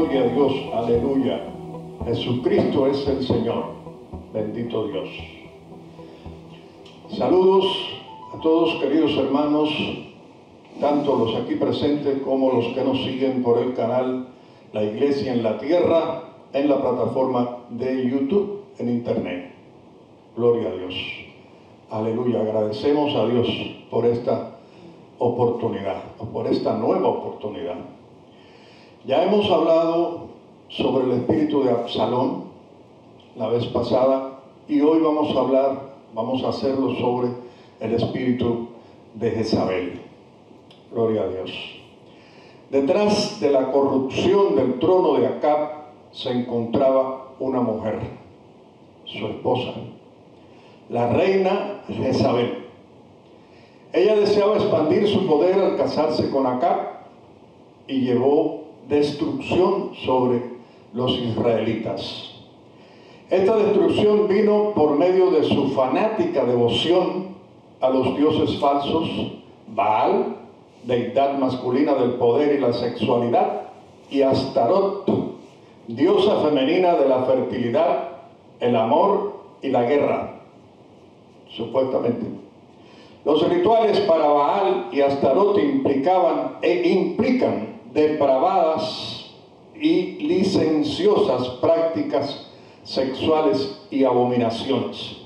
Gloria a Dios, aleluya. Jesucristo es el Señor. Bendito Dios. Saludos a todos, queridos hermanos, tanto los aquí presentes como los que nos siguen por el canal La Iglesia en la Tierra, en la plataforma de YouTube, en Internet. Gloria a Dios. Aleluya. Agradecemos a Dios por esta oportunidad, o por esta nueva oportunidad. Ya hemos hablado sobre el espíritu de Absalón la vez pasada, y hoy vamos a hacerlo sobre el espíritu de Jezabel. Gloria a Dios. Detrás de la corrupción del trono de Acab se encontraba una mujer, su esposa, la reina Jezabel. Ella deseaba expandir su poder al casarse con Acab y llevó destrucción sobre los israelitas. Esta destrucción vino por medio de su fanática devoción a los dioses falsos, Baal, deidad masculina del poder y la sexualidad, y Astarot, diosa femenina de la fertilidad, el amor y la guerra, supuestamente. Los rituales para Baal y Astarot implicaban e implican depravadas y licenciosas prácticas sexuales y abominaciones.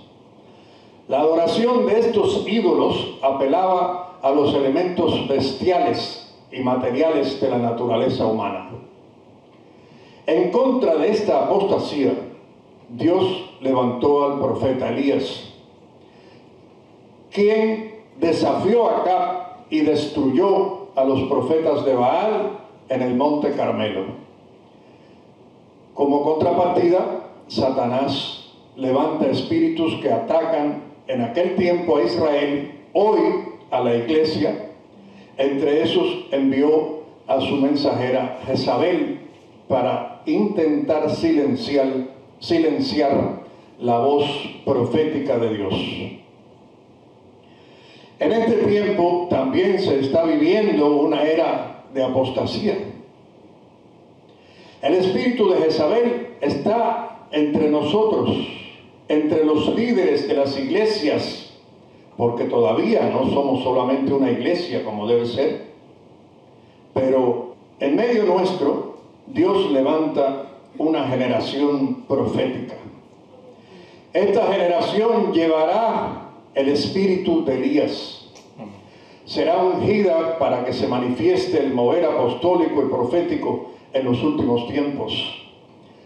La adoración de estos ídolos apelaba a los elementos bestiales y materiales de la naturaleza humana. En contra de esta apostasía, Dios levantó al profeta Elías, quien desafió a Acab y destruyó a los profetas de Baal en el monte Carmelo. Como contrapartida, Satanás levanta espíritus que atacan en aquel tiempo a Israel, hoy a la iglesia. Entre esos envió a su mensajera Jezabel para intentar silenciar la voz profética de Dios. En este tiempo también se está viviendo una era de apostasía. El espíritu de Jezabel está entre nosotros, entre los líderes de las iglesias, porque todavía no somos solamente una iglesia como debe ser, pero en medio nuestro Dios levanta una generación profética. Esta generación llevará el espíritu de Elías. Será ungida para que se manifieste el mover apostólico y profético en los últimos tiempos.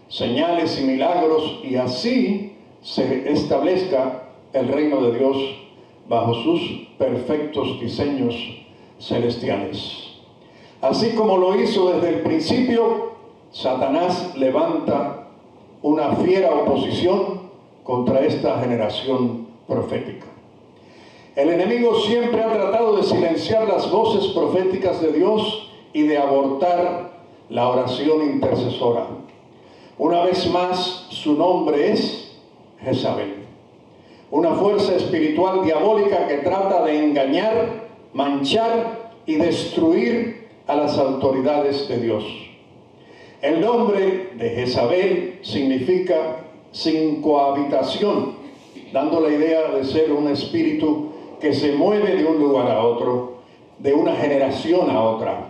Señales y milagros, y así se establezca el reino de Dios bajo sus perfectos diseños celestiales. Así como lo hizo desde el principio, Satanás levanta una fiera oposición contra esta generación profética. El enemigo siempre ha tratado de silenciar las voces proféticas de Dios y de abortar la oración intercesora. Una vez más, su nombre es Jezabel, una fuerza espiritual diabólica que trata de engañar, manchar y destruir a las autoridades de Dios. El nombre de Jezabel significa sin cohabitación, dando la idea de ser un espíritu que se mueve de un lugar a otro, de una generación a otra.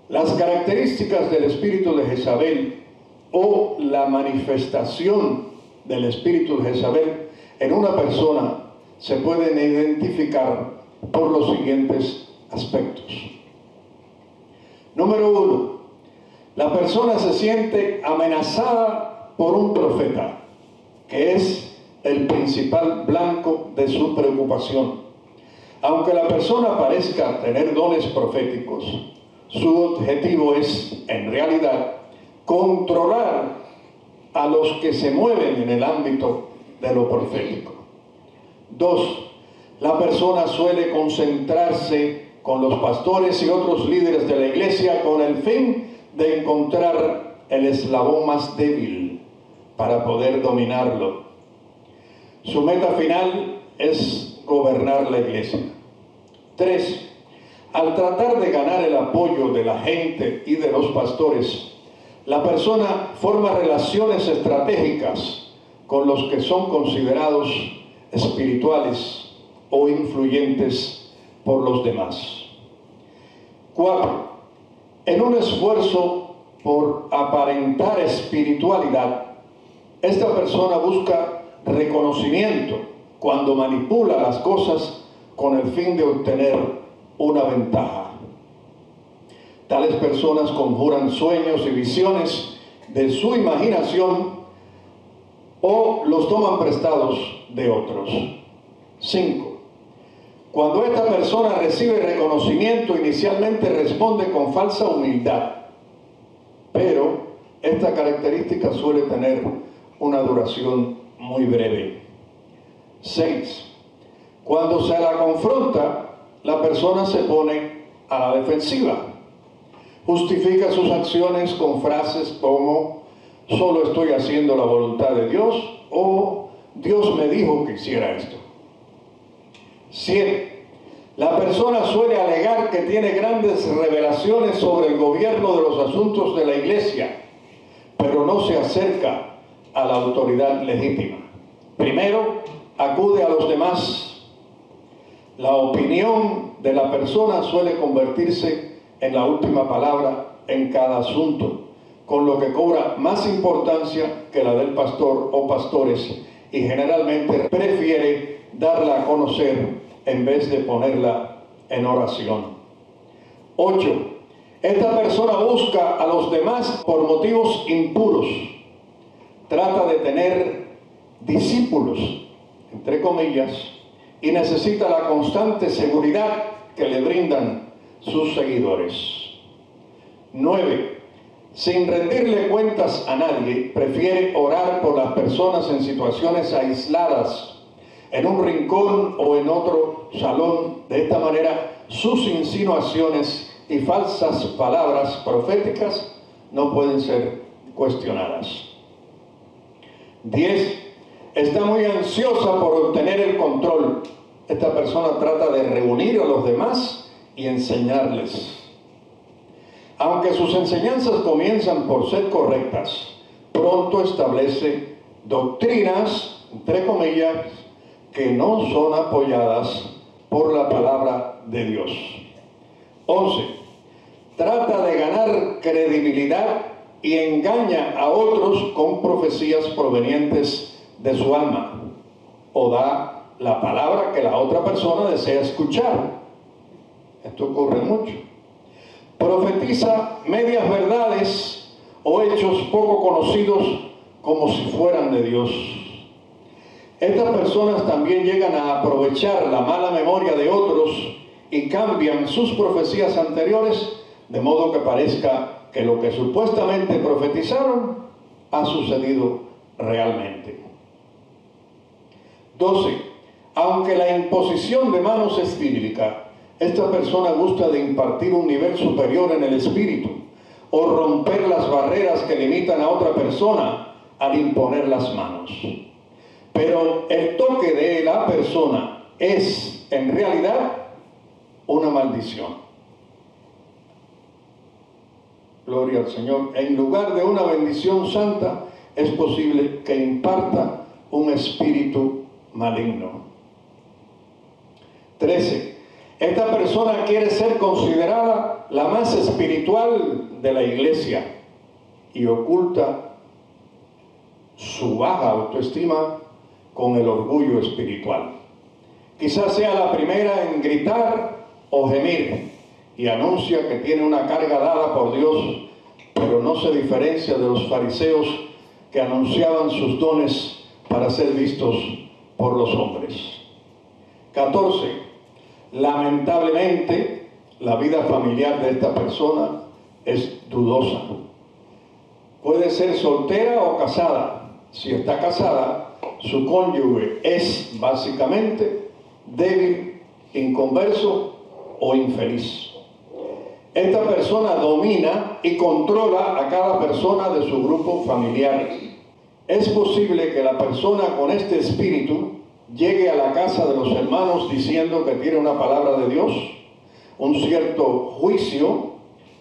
Las características del espíritu de Jezabel o la manifestación del espíritu de Jezabel en una persona se pueden identificar por los siguientes aspectos. Número 1, la persona se siente amenazada por un profeta, que es el principal blanco de su preocupación. Aunque la persona parezca tener dones proféticos, su objetivo es, en realidad, controlar a los que se mueven en el ámbito de lo profético. 2. La persona suele concentrarse con los pastores y otros líderes de la iglesia con el fin de encontrar el eslabón más débil para poder dominarlo. Su meta final es gobernar la iglesia. 3. Al tratar de ganar el apoyo de la gente y de los pastores, La persona forma relaciones estratégicas con los que son considerados espirituales o influyentes por los demás. 4. En un esfuerzo por aparentar espiritualidad, esta persona busca reconocimiento cuando manipula las cosas con el fin de obtener una ventaja. Tales personas conjuran sueños y visiones de su imaginación o los toman prestados de otros. 5. Cuando esta persona recibe reconocimiento, inicialmente responde con falsa humildad, pero esta característica suele tener una duración muy breve. 6. Cuando se la confronta, la persona se pone a la defensiva. Justifica sus acciones con frases como solo estoy haciendo la voluntad de Dios o Dios me dijo que hiciera esto. 7. La persona suele alegar que tiene grandes revelaciones sobre el gobierno de los asuntos de la iglesia, pero no se acerca a la autoridad legítima. Primero, acude a los demás. La opinión de la persona suele convertirse en la última palabra en cada asunto, con lo que cobra más importancia que la del pastor o pastores y generalmente prefiere darla a conocer en vez de ponerla en oración. 8. Esta persona busca a los demás por motivos impuros. Trata de tener discípulos, entre comillas, y necesita la constante seguridad que le brindan sus seguidores. 9. Sin rendirle cuentas a nadie, prefiere orar por las personas en situaciones aisladas, en un rincón o en otro salón. De esta manera, sus insinuaciones y falsas palabras proféticas no pueden ser cuestionadas. 10. Está muy ansiosa por obtener el control. Esta persona trata de reunir a los demás y enseñarles. Aunque sus enseñanzas comienzan por ser correctas, pronto establece doctrinas, entre comillas, que no son apoyadas por la palabra de Dios. 11. Trata de ganar credibilidad y engaña a otros con profecías provenientes de su alma, o da la palabra que la otra persona desea escuchar. Esto ocurre mucho. Profetiza medias verdades o hechos poco conocidos como si fueran de Dios. Estas personas también llegan a aprovechar la mala memoria de otros y cambian sus profecías anteriores de modo que parezca que lo que supuestamente profetizaron ha sucedido realmente. 12. Aunque la imposición de manos es bíblica, esta persona gusta de impartir un nivel superior en el espíritu o romper las barreras que limitan a otra persona al imponer las manos. Pero el toque de la persona es, en realidad, una maldición. Gloria al Señor. En lugar de una bendición santa, es posible que imparta un espíritu maligno. 13. Esta persona quiere ser considerada la más espiritual de la iglesia y oculta su baja autoestima con el orgullo espiritual. Quizás sea la primera en gritar o gemir y anuncia que tiene una carga dada por Dios, pero no se diferencia de los fariseos que anunciaban sus dones para ser vistos por los hombres. 14. Lamentablemente, la vida familiar de esta persona es dudosa. Puede ser soltera o casada. Si está casada, su cónyuge es básicamente débil, inconverso o infeliz. Esta persona domina y controla a cada persona de su grupo familiar. Es posible que la persona con este espíritu llegue a la casa de los hermanos diciendo que tiene una palabra de Dios, un cierto juicio,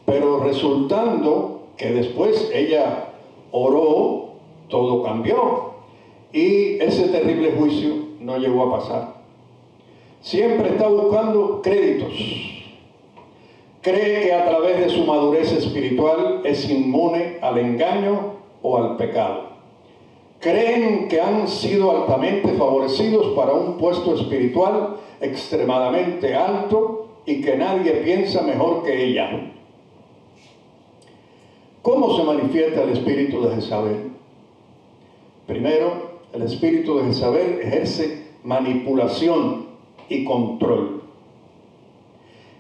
pero resultando que después ella oró, todo cambió y ese terrible juicio no llegó a pasar. Siempre está buscando créditos. Cree que a través de su madurez espiritual es inmune al engaño o al pecado. Creen que han sido altamente favorecidos para un puesto espiritual extremadamente alto y que nadie piensa mejor que ella. ¿Cómo se manifiesta el espíritu de Jezabel? Primero, el espíritu de Jezabel ejerce manipulación y control.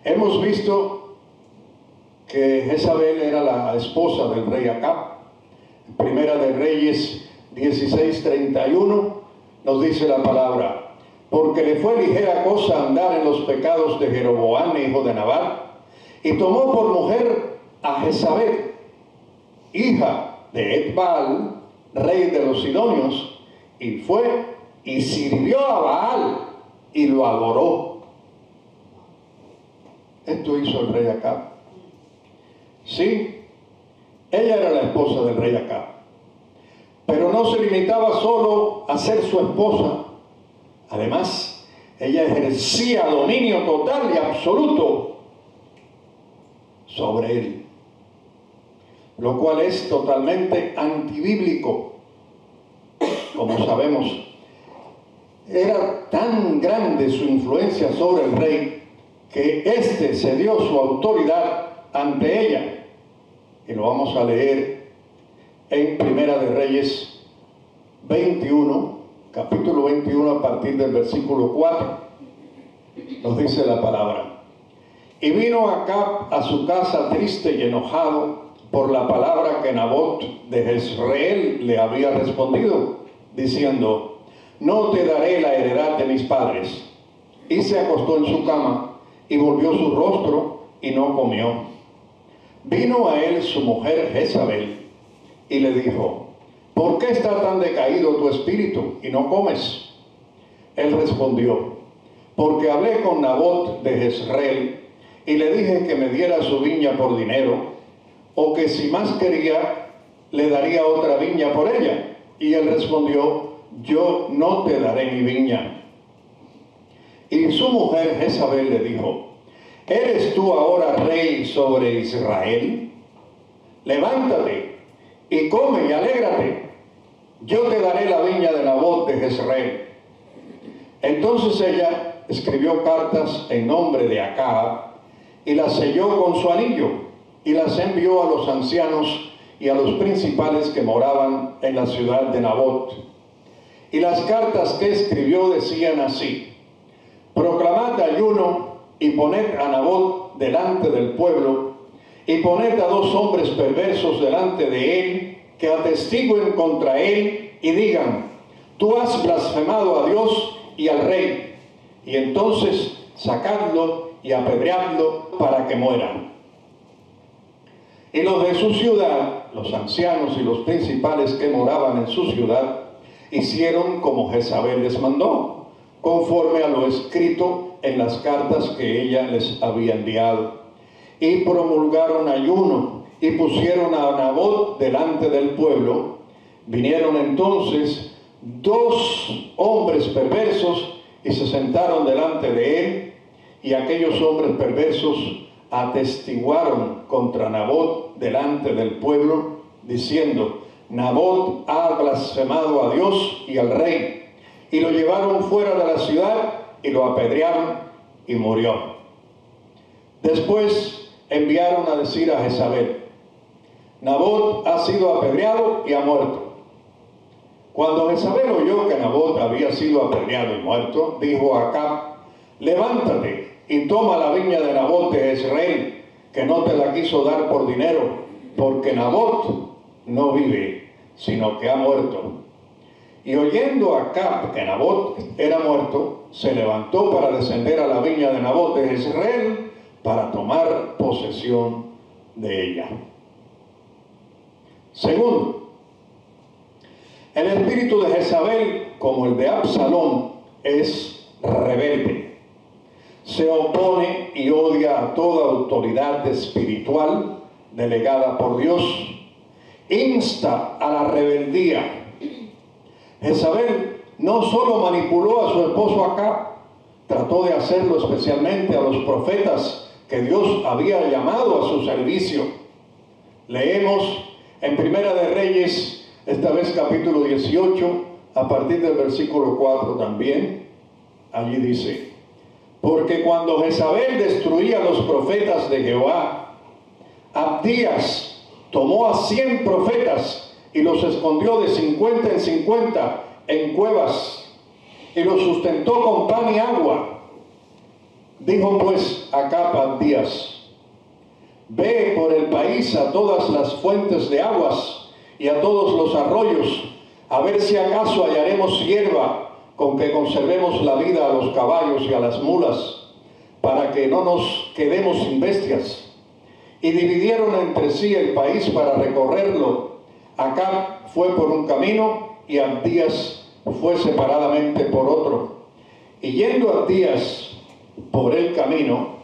Hemos visto que Jezabel era la esposa del rey Acab. Primera de Reyes 16:31 nos dice la palabra: porque le fue ligera cosa andar en los pecados de Jeroboam, hijo de Nabat, y tomó por mujer a Jezabel, hija de Etbaal, rey de los sidonios, y fue y sirvió a Baal y lo adoró. Esto hizo el rey Acab. Sí, ella era la esposa del rey Acab, pero no se limitaba solo a ser su esposa. Además, ella ejercía dominio total y absoluto sobre él, lo cual es totalmente antibíblico. Como sabemos, era tan grande su influencia sobre el rey que éste cedió su autoridad ante ella. Y lo vamos a leer en Primera de Reyes 21, capítulo 21, a partir del versículo 4. Nos dice la palabra: y vino Acab a su casa triste y enojado por la palabra que Nabot de Jezreel le había respondido, diciendo: no te daré la heredad de mis padres. Y se acostó en su cama y volvió su rostro y no comió. Vino a él su mujer Jezabel y le dijo: ¿por qué está tan decaído tu espíritu y no comes? Él respondió: porque hablé con Nabot de Jezreel y le dije que me diera su viña por dinero, o que si más quería le daría otra viña por ella. Y él respondió: yo no te daré mi viña. Y su mujer Jezabel le dijo: ¿eres tú ahora rey sobre Israel? Levántate y come y alégrate. Yo te daré la viña de Nabot de Jezreel. Entonces ella escribió cartas en nombre de Acab y las selló con su anillo y las envió a los ancianos y a los principales que moraban en la ciudad de Nabot. Y las cartas que escribió decían así: proclamad ayuno y poned a Nabot delante del pueblo, y poned a 2 hombres perversos delante de él, que atestiguen contra él y digan: tú has blasfemado a Dios y al rey. Y entonces sacadlo y apedreadlo para que muera. Y los de su ciudad, los ancianos y los principales que moraban en su ciudad, hicieron como Jezabel les mandó, conforme a lo escrito en las cartas que ella les había enviado. Y promulgaron ayuno y pusieron a Nabot delante del pueblo. Vinieron entonces 2 hombres perversos y se sentaron delante de él, y aquellos hombres perversos atestiguaron contra Nabot delante del pueblo, diciendo: Nabot ha blasfemado a Dios y al rey. Y lo llevaron fuera de la ciudad y lo apedrearon y murió. Después enviaron a decir a Jezabel: Nabot ha sido apedreado y ha muerto. Cuando Jezabel oyó que Nabot había sido apedreado y muerto, dijo a Acab: levántate y toma la viña de Nabot de Jezreel, que no te la quiso dar por dinero, porque Nabot no vive, sino que ha muerto. Y oyendo Acab que Nabot era muerto, se levantó para descender a la viña de Nabot de Jezreel para tomar posesión de ella. Segundo, el espíritu de Jezabel, como el de Absalón, es rebelde. Se opone y odia a toda autoridad espiritual delegada por Dios, insta a la rebeldía. Jezabel no solo manipuló a su esposo Acab, trató de hacerlo especialmente a los profetas que Dios había llamado a su servicio. Leemos en Primera de Reyes, esta vez capítulo 18, a partir del versículo 4 también. Allí dice: porque cuando Jezabel destruía a los profetas de Jehová, Abdías tomó a 100 profetas y los escondió de 50 en 50 en cuevas y los sustentó con pan y agua. Dijo pues Acab a Abdías: ve por el país a todas las fuentes de aguas y a todos los arroyos, a ver si acaso hallaremos hierba con que conservemos la vida a los caballos y a las mulas, para que no nos quedemos sin bestias. Y dividieron entre sí el país para recorrerlo. Acab fue por un camino y Abdías fue separadamente por otro. Y yendo Abdías por el camino,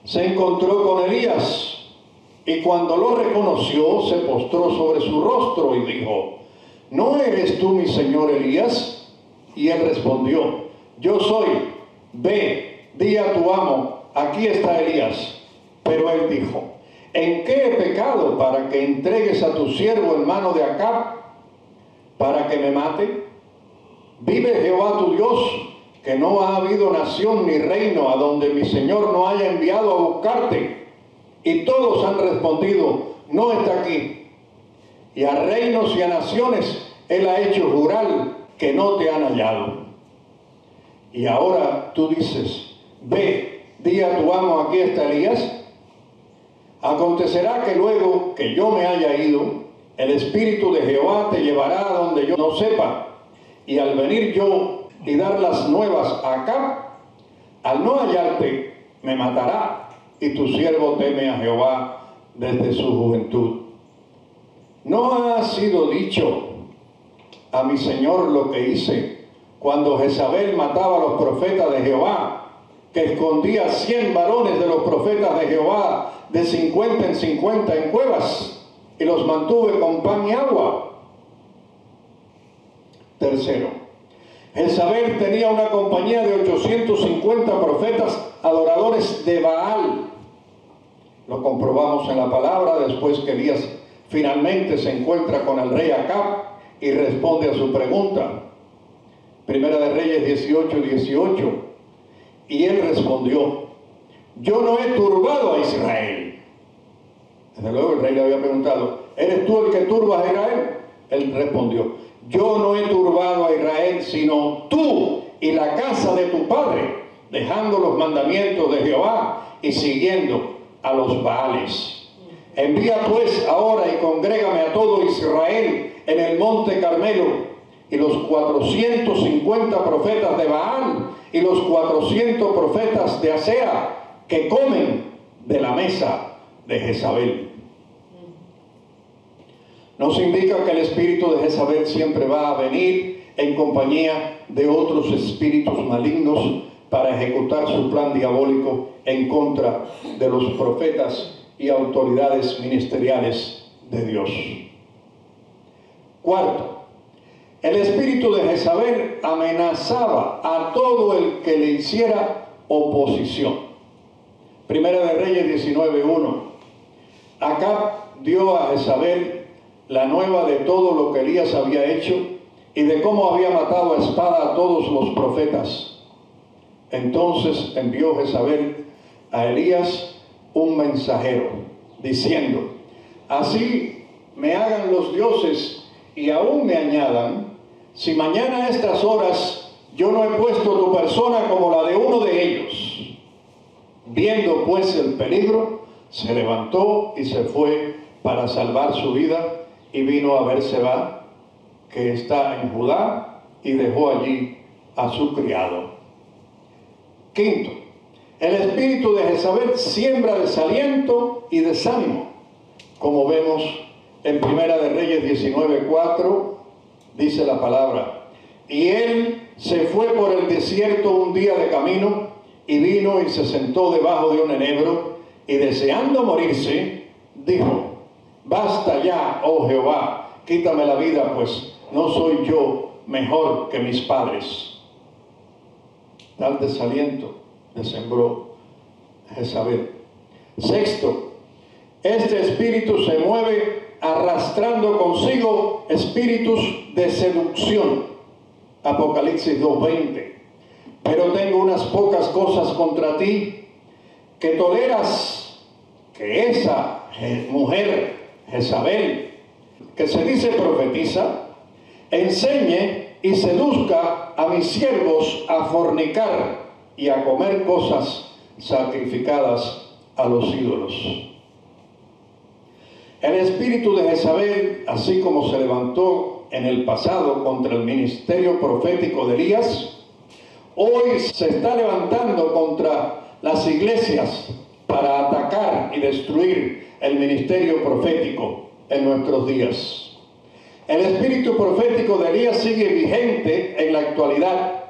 se encontró con Elías, y cuando lo reconoció, se postró sobre su rostro y dijo: ¿no eres tú mi señor Elías? Y él respondió: yo soy. Ve, di a tu amo, aquí está Elías. Pero él dijo: ¿en qué he pecado para que entregues a tu siervo en mano de Acab para que me mate? Vive Jehová tu Dios, que no ha habido nación ni reino a donde mi señor no haya enviado a buscarte. Y todos han respondido: no está aquí. Y a reinos y a naciones él ha hecho jurar que no te han hallado. Y ahora tú dices: ve, di a tu amo, aquí está Elías. Acontecerá que luego que yo me haya ido, el Espíritu de Jehová te llevará a donde yo no sepa. Y al venir yo y dar las nuevas a Acab, al no hallarte, me matará. Y tu siervo teme a Jehová desde su juventud. ¿No ha sido dicho a mi señor lo que hice cuando Jezabel mataba a los profetas de Jehová, que escondía 100 varones de los profetas de Jehová de 50 en 50 en cuevas y los mantuve con pan y agua? Tercero, Jezabel tenía una compañía de 850 profetas adoradores de Baal. Lo comprobamos en la palabra después que Elías finalmente se encuentra con el rey Acab y responde a su pregunta. Primera de Reyes 18:18. Y él respondió: yo no he turbado a Israel. Desde luego el rey le había preguntado: ¿eres tú el que turbas a Israel? Él respondió: yo no he turbado a Israel, sino tú y la casa de tu padre, dejando los mandamientos de Jehová y siguiendo a los Baales. Envía pues ahora y congrégame a todo Israel en el monte Carmelo, y los 450 profetas de Baal y los 400 profetas de Asera que comen de la mesa de Jezabel. Nos indica que el espíritu de Jezabel siempre va a venir en compañía de otros espíritus malignos para ejecutar su plan diabólico en contra de los profetas y autoridades ministeriales de Dios. Cuarto, el espíritu de Jezabel amenazaba a todo el que le hiciera oposición. Primera de Reyes 19:1. Acab dio a Jezabel la nueva de todo lo que Elías había hecho y de cómo había matado a espada a todos los profetas. Entonces envió Jezabel a Elías un mensajero, diciendo: así me hagan los dioses y aún me añadan, si mañana a estas horas yo no he puesto tu persona como la de uno de ellos. Viendo pues el peligro, se levantó y se fue para salvar su vida, y vino a Berseba, que está en Judá, y dejó allí a su criado. Quinto, el espíritu de Jezabel siembra desaliento y desánimo, como vemos en Primera de Reyes 19:4, dice la palabra: y él se fue por el desierto un día de camino, y vino y se sentó debajo de un enebro, y deseando morirse, dijo: Basta ya, oh Jehová, quítame la vida, pues no soy yo mejor que mis padres. Tal desaliento le sembró Jezabel. Sexto, este espíritu se mueve arrastrando consigo espíritus de seducción. Apocalipsis 2:20. Pero tengo unas pocas cosas contra ti, que toleras que esa mujer, Jezabel, que se dice profetiza, enseñe y seduzca a mis siervos a fornicar y a comer cosas sacrificadas a los ídolos. El espíritu de Jezabel, así como se levantó en el pasado contra el ministerio profético de Elías, hoy se está levantando contra las iglesias para atacar y destruir el ministerio profético en nuestros días. El espíritu profético de Elías sigue vigente en la actualidad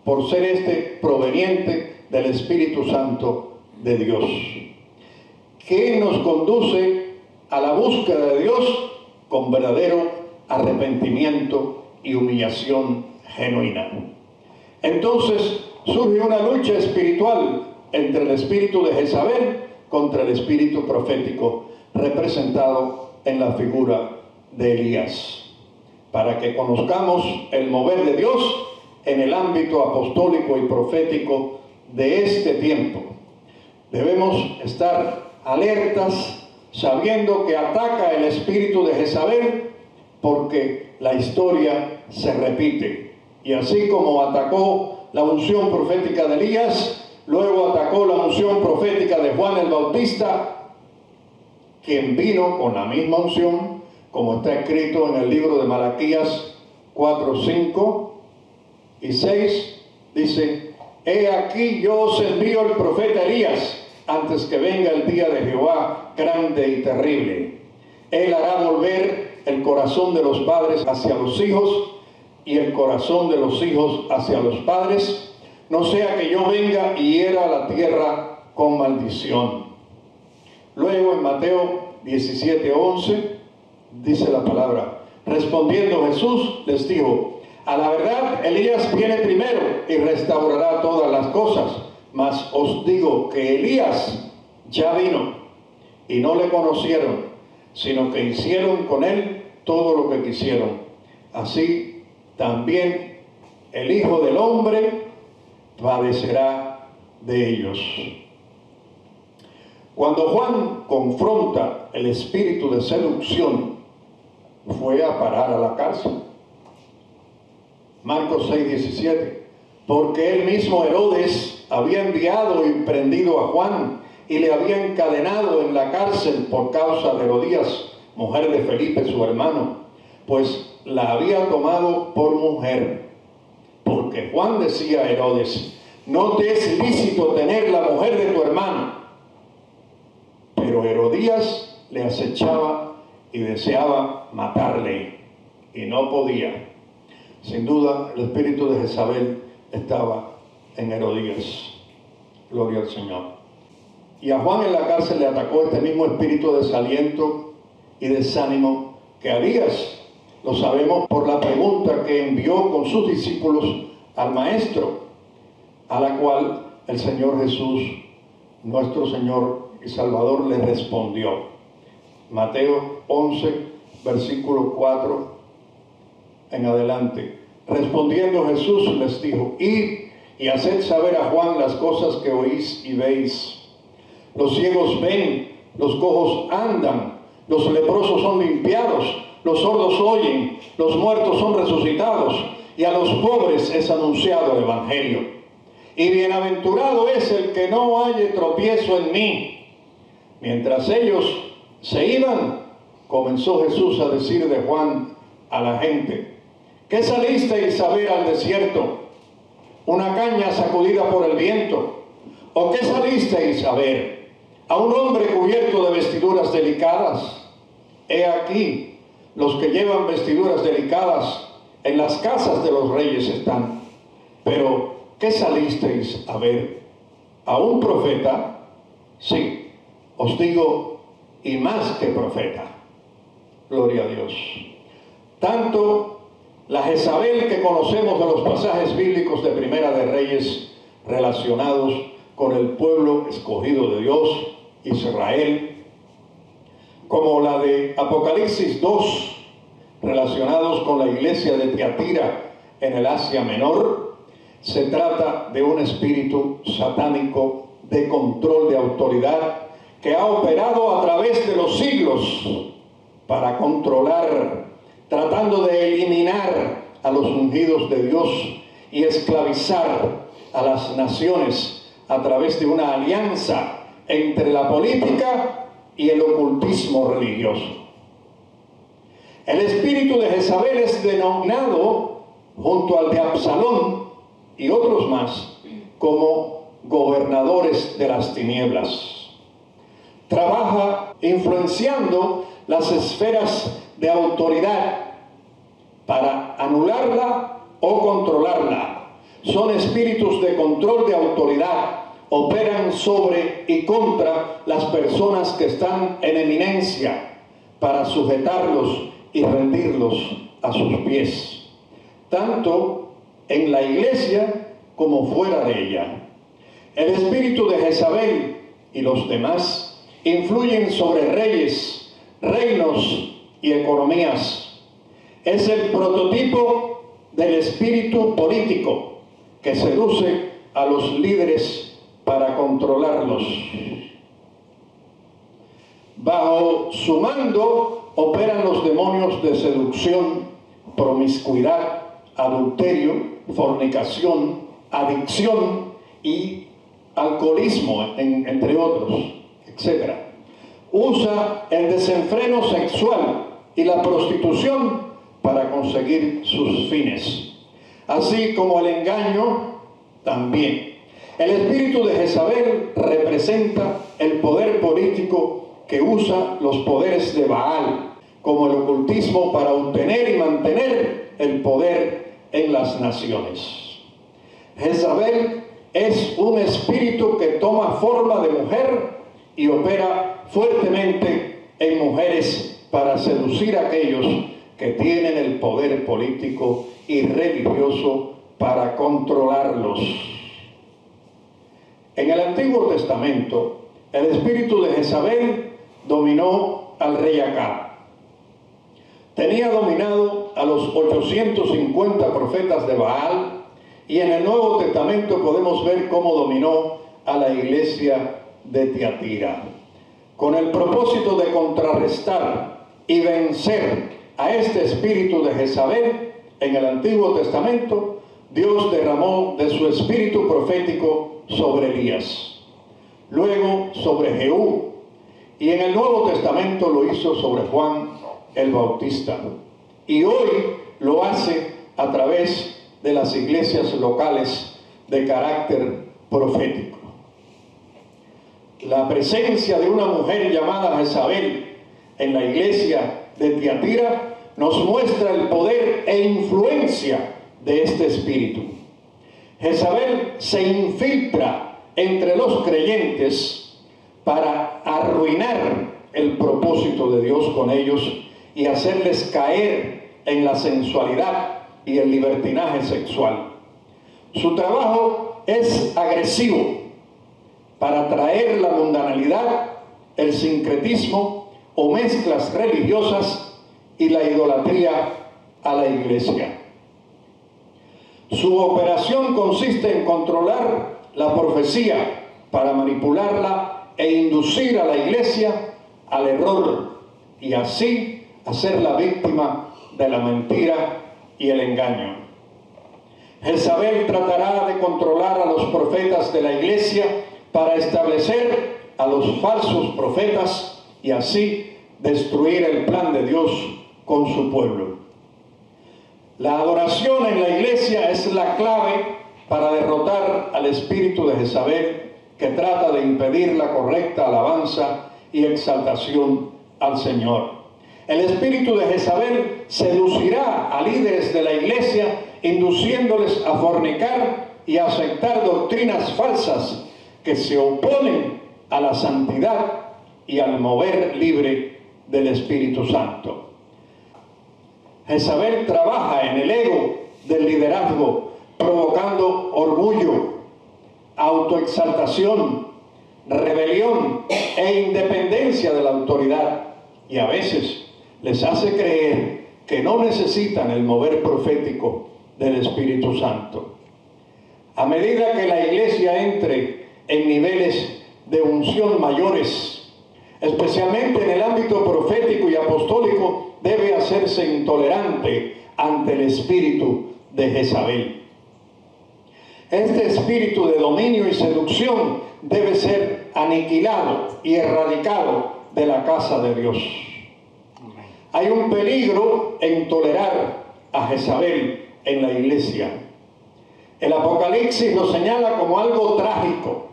por ser este proveniente del Espíritu Santo de Dios, que nos conduce a la búsqueda de Dios con verdadero arrepentimiento y humillación genuina. Entonces surge una lucha espiritual entre el espíritu de Jezabel contra el espíritu profético, representado en la figura de Elías, para que conozcamos el mover de Dios en el ámbito apostólico y profético de este tiempo. Debemos estar alertas, sabiendo que ataca el espíritu de Jezabel, porque la historia se repite. Y así como atacó la unción profética de Elías, luego atacó la unción profética de Juan el Bautista, quien vino con la misma unción, como está escrito en el libro de Malaquías 4, 5 y 6, dice: he aquí yo os envío el profeta Elías, antes que venga el día de Jehová grande y terrible. Él hará volver el corazón de los padres hacia los hijos, y el corazón de los hijos hacia los padres, no sea que yo venga y hiera la tierra con maldición. Luego en Mateo 17:11 dice la palabra: respondiendo Jesús les dijo: a la verdad Elías viene primero y restaurará todas las cosas, mas os digo que Elías ya vino y no le conocieron, sino que hicieron con él todo lo que quisieron. Así también el Hijo del Hombre padecerá de ellos. Cuando Juan confronta el espíritu de seducción, fue a parar a la cárcel. Marcos 6:17. Porque él mismo, Herodes, había enviado y prendido a Juan y le había encadenado en la cárcel por causa de Herodías, mujer de Felipe, su hermano, pues la había tomado por mujer. Porque Juan decía a Herodes: no te es lícito tener la mujer de tu hermano. Pero Herodías le acechaba y deseaba matarle, y no podía. Sin duda, el espíritu de Jezabel estaba en Herodías. Gloria al Señor. Y a Juan en la cárcel le atacó este mismo espíritu de desaliento y desánimo que a Elías. Lo sabemos por la pregunta que envió con sus discípulos al Maestro, a la cual el Señor Jesús, nuestro Señor y Salvador, le respondió. Mateo 11, versículo 4 en adelante. Respondiendo Jesús les dijo: id y haced saber a Juan las cosas que oís y veis. Los ciegos ven, los cojos andan, los leprosos son limpiados, los sordos oyen, los muertos son resucitados, y a los pobres es anunciado el Evangelio. Y bienaventurado es el que no halle tropiezo en mí. Mientras ellos se iban, comenzó Jesús a decir de Juan a la gente: ¿qué salisteis a ver al desierto? ¿Una caña sacudida por el viento? ¿O qué salisteis a ver? ¿A un hombre cubierto de vestiduras delicadas? He aquí, los que llevan vestiduras delicadas en las casas de los reyes están. Pero, ¿qué salisteis a ver? ¿A un profeta? Sí, os digo, y más que profeta. Gloria a Dios. Tanto la Jezabel que conocemos de los pasajes bíblicos de Primera de Reyes relacionados con el pueblo escogido de Dios, Israel, como la de Apocalipsis 2, relacionados con la iglesia de Tiatira en el Asia Menor, se trata de un espíritu satánico de control de autoridad que ha operado a través de los siglos para controlar, tratando de eliminar a los ungidos de Dios y esclavizar a las naciones a través de una alianza entre la política y el ocultismo religioso. El espíritu de Jezabel es denominado, junto al de Absalón y otros más, como gobernadores de las tinieblas. Trabaja influenciando las esferas de autoridad para anularla o controlarla. Son espíritus de control de autoridad. Operan sobre y contra las personas que están en eminencia para sujetarlos y rendirlos a sus pies, tanto en la iglesia como fuera de ella. El espíritu de Jezabel y los demás influyen sobre reyes, reinos y economías. Es el prototipo del espíritu político que seduce a los líderes para controlarlos. Bajo su mando operan los demonios de seducción, promiscuidad, adulterio, fornicación, adicción y alcoholismo, entre otros, etc. Usa el desenfreno sexual y la prostitución para conseguir sus fines, así como el engaño también. El espíritu de Jezabel representa el poder político que usa los poderes de Baal, como el ocultismo, para obtener y mantener el poder en las naciones. Jezabel es un espíritu que toma forma de mujer y opera fuertemente en mujeres para seducir a aquellos que tienen el poder político y religioso para controlarlos. En el Antiguo Testamento, el espíritu de Jezabel dominó al rey Acab. Tenía dominado a los 850 profetas de Baal, y en el Nuevo Testamento podemos ver cómo dominó a la iglesia de Tiatira. Con el propósito de contrarrestar y vencer a este espíritu de Jezabel, en el Antiguo Testamento, Dios derramó de su espíritu profético sobre Elías, luego sobre Jehú, y en el Nuevo Testamento lo hizo sobre Juan el Bautista, y hoy lo hace a través de las iglesias locales de carácter profético. La presencia de una mujer llamada Jezabel en la iglesia de Tiatira nos muestra el poder e influencia de este espíritu. Jezabel se infiltra entre los creyentes para arruinar el propósito de Dios con ellos y hacerles caer en la sensualidad y el libertinaje sexual. Su trabajo es agresivo para traer la mundanalidad, el sincretismo o mezclas religiosas y la idolatría a la iglesia. Su operación consiste en controlar la profecía para manipularla e inducir a la iglesia al error y así hacerla víctima de la mentira y el engaño. Jezabel tratará de controlar a los profetas de la iglesia para establecer a los falsos profetas y así destruir el plan de Dios con su pueblo. La adoración en la iglesia es la clave para derrotar al espíritu de Jezabel, que trata de impedir la correcta alabanza y exaltación al Señor. El espíritu de Jezabel seducirá a líderes de la iglesia, induciéndoles a fornicar y a aceptar doctrinas falsas que se oponen a la santidad y al mover libre del Espíritu Santo. Jezabel trabaja en el ego del liderazgo, provocando orgullo, autoexaltación, rebelión e independencia de la autoridad, y a veces les hace creer que no necesitan el mover profético del Espíritu Santo. A medida que la iglesia entre en niveles de unción mayores, especialmente en el ámbito profético y apostólico, debe hacerse intolerante ante el espíritu de Jezabel. Este espíritu de dominio y seducción debe ser aniquilado y erradicado de la casa de Dios. Hay un peligro en tolerar a Jezabel en la iglesia. El Apocalipsis lo señala como algo trágico.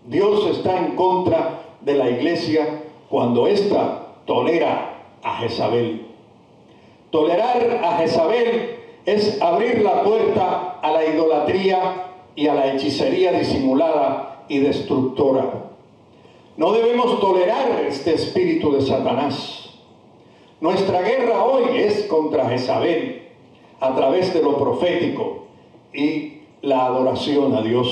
Dios está en contra de la iglesia cuando ésta tolera a Jezabel. Tolerar a Jezabel es abrir la puerta a la idolatría y a la hechicería disimulada y destructora. No debemos tolerar este espíritu de Satanás. Nuestra guerra hoy es contra Jezabel a través de lo profético y la adoración a Dios.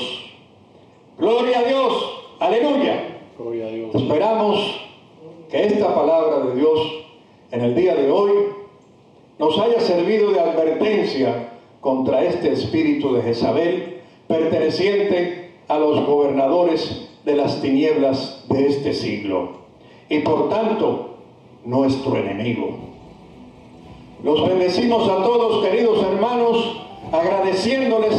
¡Gloria a Dios! ¡Aleluya! Gloria a Dios. Esperamos que esta palabra de Dios en el día de hoy nos haya servido de advertencia contra este espíritu de Jezabel perteneciente a los gobernadores de las tinieblas de este siglo y por tanto nuestro enemigo. Los bendecimos a todos, queridos hermanos, agradeciéndoles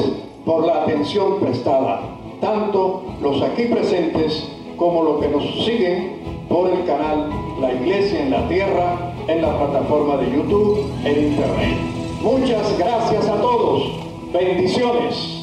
por la atención prestada, tanto los aquí presentes como los que nos siguen por el canal La Iglesia en la Tierra, en la plataforma de YouTube, en Internet. Muchas gracias a todos. Bendiciones.